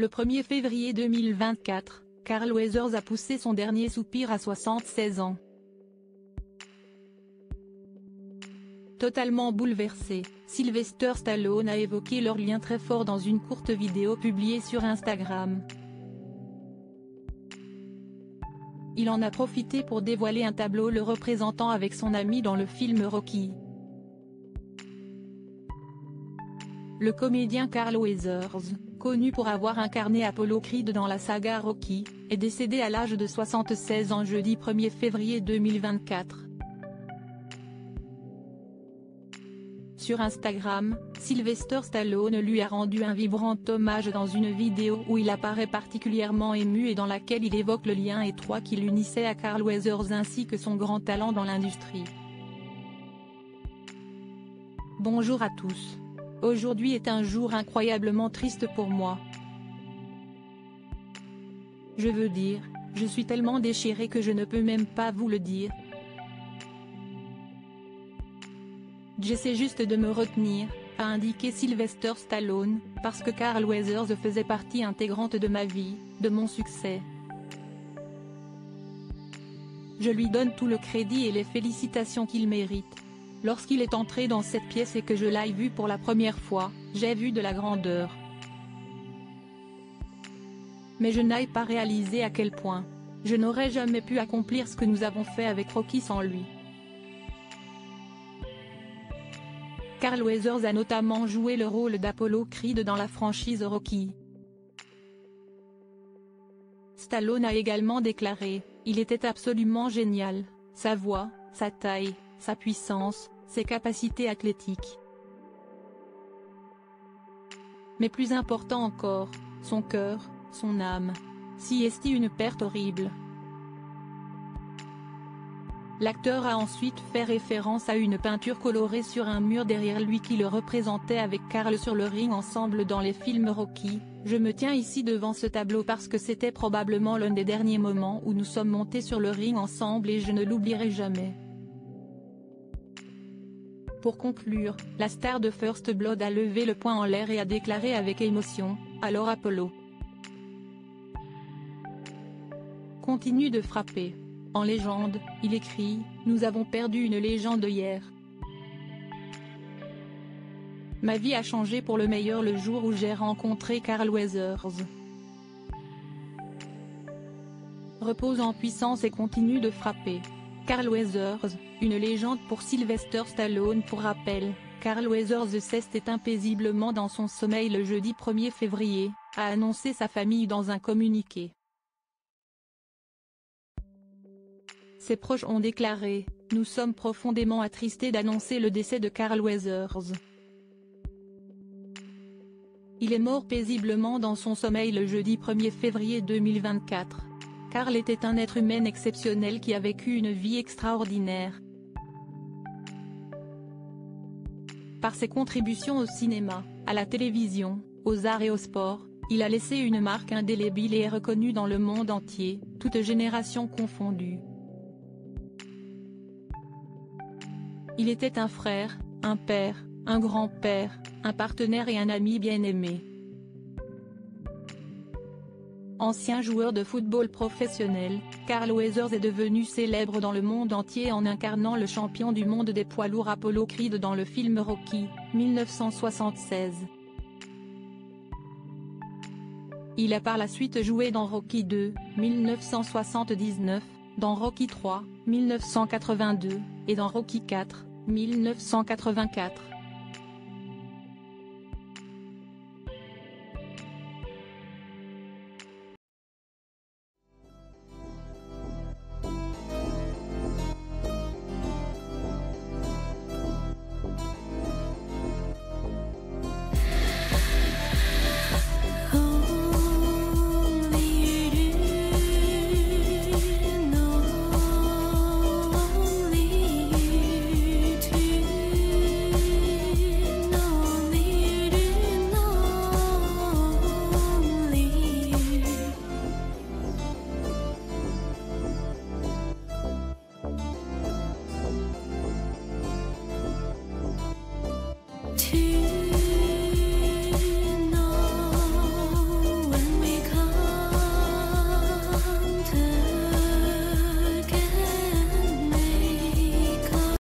Le 1er février 2024, Carl Weathers a poussé son dernier soupir à 76 ans. Totalement bouleversé, Sylvester Stallone a évoqué leur lien très fort dans une courte vidéo publiée sur Instagram. Il en a profité pour dévoiler un tableau le représentant avec son ami dans le film Rocky. Le comédien Carl Weathers, connu pour avoir incarné Apollo Creed dans la saga Rocky, est décédé à l'âge de 76 ans jeudi 1er février 2024. Sur Instagram, Sylvester Stallone lui a rendu un vibrant hommage dans une vidéo où il apparaît particulièrement ému et dans laquelle il évoque le lien étroit qui l'unissait à Carl Weathers ainsi que son grand talent dans l'industrie. Bonjour à tous. Aujourd'hui est un jour incroyablement triste pour moi. Je veux dire, je suis tellement déchiré que je ne peux même pas vous le dire. J'essaie juste de me retenir, a indiqué Sylvester Stallone, parce que Carl Weathers faisait partie intégrante de ma vie, de mon succès. Je lui donne tout le crédit et les félicitations qu'il mérite. Lorsqu'il est entré dans cette pièce et que je l'ai vu pour la première fois, j'ai vu de la grandeur. Mais je n'ai pas réalisé à quel point. Je n'aurais jamais pu accomplir ce que nous avons fait avec Rocky sans lui. Carl Weathers a notamment joué le rôle d'Apollo Creed dans la franchise Rocky. Stallone a également déclaré « Il était absolument génial, sa voix, sa taille, sa puissance, ses capacités athlétiques. Mais plus important encore, son cœur, son âme. Si est une perte horrible. » L'acteur a ensuite fait référence à une peinture colorée sur un mur derrière lui qui le représentait avec Carl sur le ring ensemble dans les films Rocky. « Je me tiens ici devant ce tableau parce que c'était probablement l'un des derniers moments où nous sommes montés sur le ring ensemble et je ne l'oublierai jamais. » Pour conclure, la star de First Blood a levé le poing en l'air et a déclaré avec émotion « Alors Apollo continue de frapper. » En légende, il écrit « Nous avons perdu une légende hier. Ma vie a changé pour le meilleur le jour où j'ai rencontré Carl Weathers. Repose en puissance et continue de frapper. » Carl Weathers, une légende pour Sylvester Stallone. Pour rappel, Carl Weathers s'est éteint paisiblement dans son sommeil le jeudi 1er février, a annoncé sa famille dans un communiqué. Ses proches ont déclaré « Nous sommes profondément attristés d'annoncer le décès de Carl Weathers. Il est mort paisiblement dans son sommeil le jeudi 1er février 2024. Carl était un être humain exceptionnel qui a vécu une vie extraordinaire. Par ses contributions au cinéma, à la télévision, aux arts et au sport, il a laissé une marque indélébile et est reconnu dans le monde entier, toutes générations confondues. Il était un frère, un père, un grand-père, un partenaire et un ami bien-aimé. Ancien joueur de football professionnel, Carl Weathers est devenu célèbre dans le monde entier en incarnant le champion du monde des poids lourds Apollo Creed dans le film Rocky, 1976. Il a par la suite joué dans Rocky 2, 1979, dans Rocky 3, 1982, et dans Rocky 4, 1984.